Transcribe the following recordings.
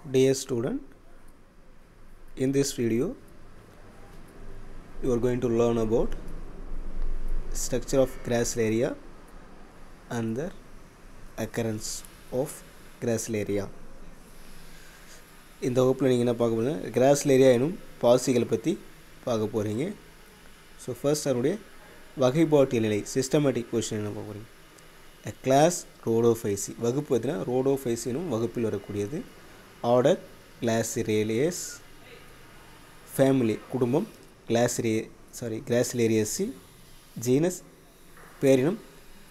Dear student, in this video you are going to learn about structure of grassland area and the occurrence of grassland area. இந்த வகுப்பில் நீங்கள் என்ன பார்க்க போகிறீங்க, grassland area எனும் பாசிகளை பற்றி பார்க்க போகிறீங்க. ஸோ ஃபர்ஸ்ட் அதனுடைய வகைப்பாட்டியல் நிலை சிஸ்டமேட்டிக் பொசிஷன் என்ன பார்க்க போகிறீங்க. A class Rhodophyceae, வகுப்பு பார்த்தீங்கன்னா Rhodophyceae எனும் வகுப்பில் வரக்கூடியது. ஆர்டர் கிளாசிரேலியஸ், ஃபேமிலி குடும்பம் கிராசிலேரியேசி, ஜீனஸ் பேரினம்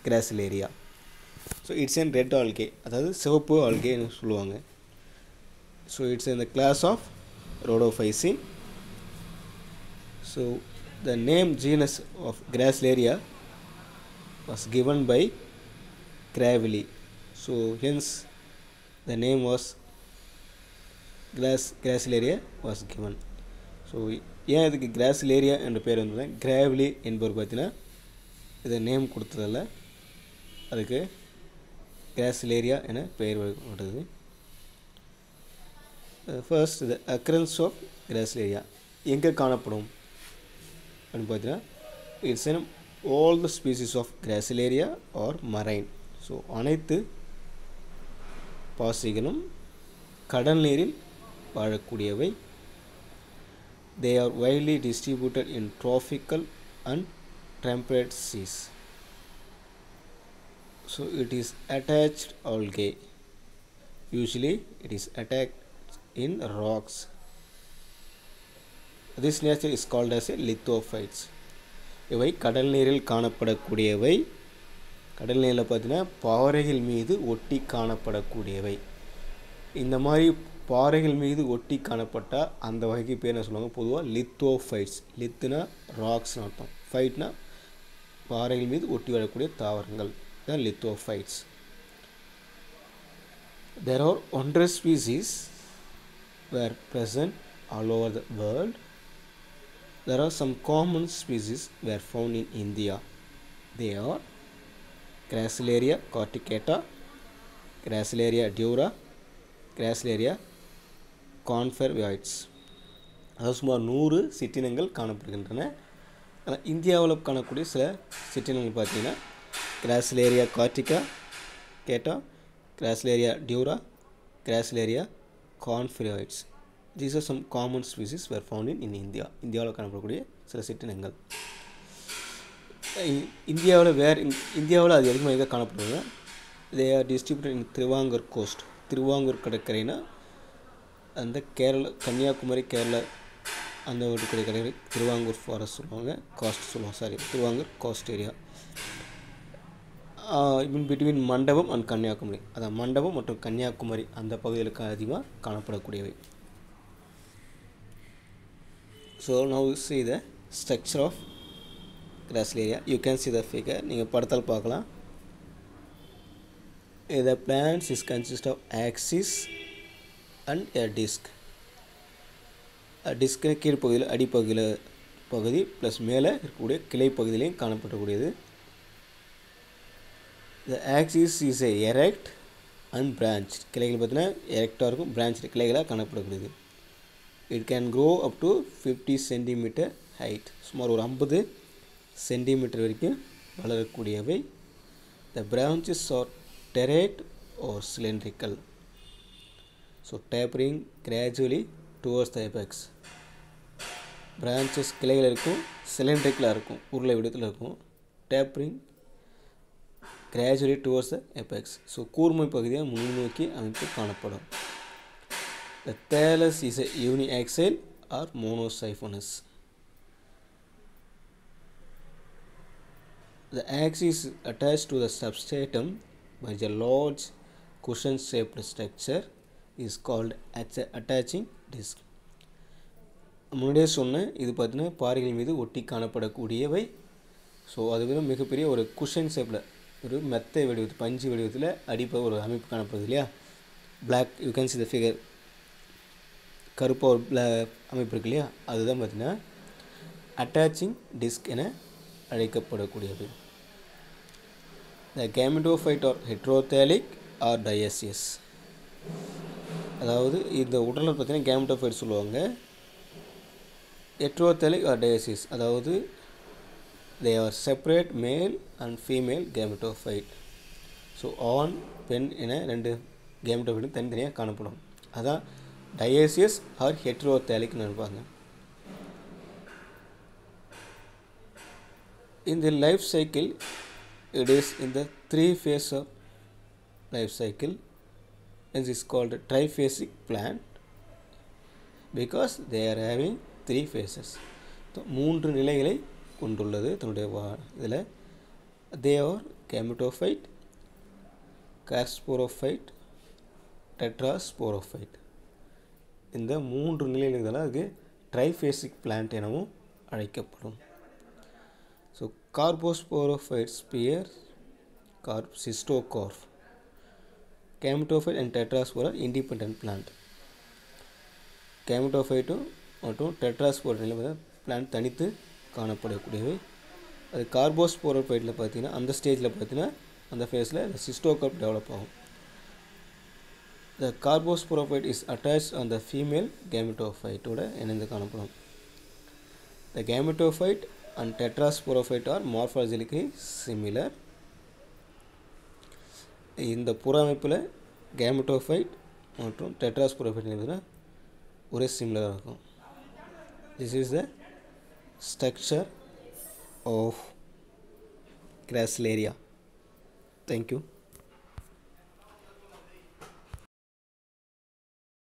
Gracilaria. So it's an red algae, அதாவது சிவப்பு ஆல்கேன்னு சொல்லுவாங்க. So it's in the class of Rhodophyceae. So the name genus of Gracilaria was given by Gravely. So hence the name was Gracilaria was given. So ஏன் இதுக்கு Gracilaria என்ற பேர் வந்தது, கிராவிலி என்பவர் பார்த்தீங்கன்னா இதை நேம் கொடுத்ததில்ல, அதுக்கு கிராசிலேரியா என பெயர் வழங்கப்பட்டது. First the occurrence of Gracilaria எங்கே காணப்படும் அப்படின்னு பார்த்தீங்கன்னா, it's in all the species of Gracilaria are marine. So அனைத்து பாசிகளும் கடல் நீரில் வாழக்கூடியவை. They are widely distributed in tropical and temperate seas. So it is attached algae. Usually it is attached in rocks. This nature is called as a lithophytes. இவை கடல் நீரில் காணப்படக்கூடியவை. கடல் நீரில் பார்த்தீங்கன்னா பாறைகள் மீது ஒட்டி காணப்படக்கூடியவை. இந்த மாதிரி பாறைகள் மீது ஒட்டி காணப்பட்டால் அந்த வகைக்கு பேர் என்ன சொல்லுவாங்க, பொதுவாக லித்தோஃபைட்ஸ். லித்துனா ராக்ஸ்னு அர்த்தம், ஃபைட்னா பாறைகள் மீது ஒட்டி வரக்கூடிய தாவரங்கள் தான் லித்தோஃபைட்ஸ். There are 100 species were present all over the world. There are some common species were found in India. They are Gracilaria corticata, Gracilaria dura, Gracilaria confervoides. அதாவது சுமார் 100 சிற்றினங்கள் காணப்படுகின்றன. ஆனால் இந்தியாவில் காணக்கூடிய சில சிற்றினங்கள் பார்த்தீங்கன்னா Gracilaria corticata, Gracilaria dura, Gracilaria confervoides. These are some common species where found in India. இந்தியாவில் காணப்படக்கூடிய சில சிற்றினங்கள். இந்தியாவில் அது அதிகமாக எங்கே காணப்படுதுன்னா, they are distributed in Travancore coast. Travancore கடற்கரைனா அந்த கன்னியாகுமரி கேரளா அந்த ஒரு கடற்கரை திருவாங்கூர் ஃபாரஸ்ட் சொல்லுவாங்க, காஸ்ட் சொல்லுவாங்க, Travancore coast area. In between Mandapam and Kanyakumari, அதான் மண்டபம் மற்றும் கன்னியாகுமரி அந்த பகுதிகளுக்கு அதிகமாக காணப்படக்கூடியவை. So now see the structure of Gracilaria. You can see the figure. நீங்கள் படத்தால் பார்க்கலாம். The plants is consist of axis and a disc. Disc கீழ்ப்பகுதியில் பகுதி ப்ளஸ் மேலே இருக்கக்கூடிய கிளை பகுதியிலையும் காணப்படக்கூடியது. The axis is a erect and branched. கிளைகள் பார்த்தீங்கன்னா எரெக்டாக இருக்கும், branch கிளைகளாக காணப்படக்கூடியது. It can grow up to 50 cm height. சுமார் ஒரு 50 சென்டிமீட்டர் வரைக்கும் வளரக்கூடியவை. The branches are terete or cylindrical. So tapering gradually towards the apex. Branches கிளைகள் இருக்கும், சிலிண்ட்ரிக்கலாக இருக்கும், உருளை வடிவத்தில் இருக்கும். Tapering gradually towards the apex. So கூர்மை பகுதியாக முன்னோக்கி அமைப்பு காணப்படும். The thallus is a uniaxial or monosiphonous. The axis is attached to the substratum by a large cushion-shaped structure is called attaching disc. முன்னாடியே சொன்னேன், இது பார்த்தீங்கன்னா பாறைகள் மீது ஒட்டி காணப்படக்கூடியவை. ஸோ அது மிகப்பெரிய ஒரு குஷன் ஷேப்பில், ஒரு மெத்தை வடிவத்தில், பஞ்சு வடிவத்தில் அடிப்ப ஒரு அமைப்பு காணப்படுது இல்லையா. Black, you can see the figure, கருப்பாக ஒரு அமைப்பு இருக்கு இல்லையா, அதுதான் பார்த்தீங்கன்னா அட்டாச்சிங் டிஸ்க் என அழைக்கப்படக்கூடியது. The gametophyte are heterothallic or dioecious. அதாவது இந்த உடலில் பார்த்தீங்கன்னா கேமெட்டோஃபைட் சொல்லுவாங்க. ஹெட்ரோதெலிக் ஆர் டயசிஸ், அதாவது they are separate male and female gametophyte. So ஆண் பெண் என ரெண்டு கேமெட்டோஃபைட்டும் தனித்தனியாக காணப்படும். அதான் டயேசியஸ் ஆர் ஹெட்ரோதேலிக்னு நினைப்பாங்க. In the life cycle, it is in the 3 phase of life cycle. It is called a triphasic plant because they are having 3 phases. மூன்று நிலைகளை கொண்டுள்ளது தன்னுடைய இதில். they are gametophyte, casporophite, tetrasporophyte. இந்த மூன்று நிலைகள் அதுக்கு ட்ரைஃபேசிக் பிளான்ட் எனவும் அழைக்கப்படும். So carposporophyte sphere, cystocarp, gametophyte and tetraspore independent plant. கேமெட்டோஃபைட்டும் மற்றும் டெட்ராஸ்போர் நிலை பிளான்ட் தனித்து காணப்படக்கூடியவை. அது கார்போஸ்போரோஃபைட்டில் பார்த்தீங்கன்னா அந்த ஸ்டேஜில் பார்த்தீங்கன்னா அந்த ஃபேஸில் இந்த சிஸ்டோகார்ப் டெவலப் ஆகும். The carbosporophyte is attached on the female gametophyte ஓட இணைந்து காணப்படும். The gametophyte and tetrasporophyte are morphologically similar. இந்த புற அமைப்பில் கேமெட்டோஃபைட் மற்றும் டெட்ராஸ்போரோஃபைட் என்பதுனா ஒரே சிமிலராக இருக்கும். This is the structure of Gracilaria. Thank you.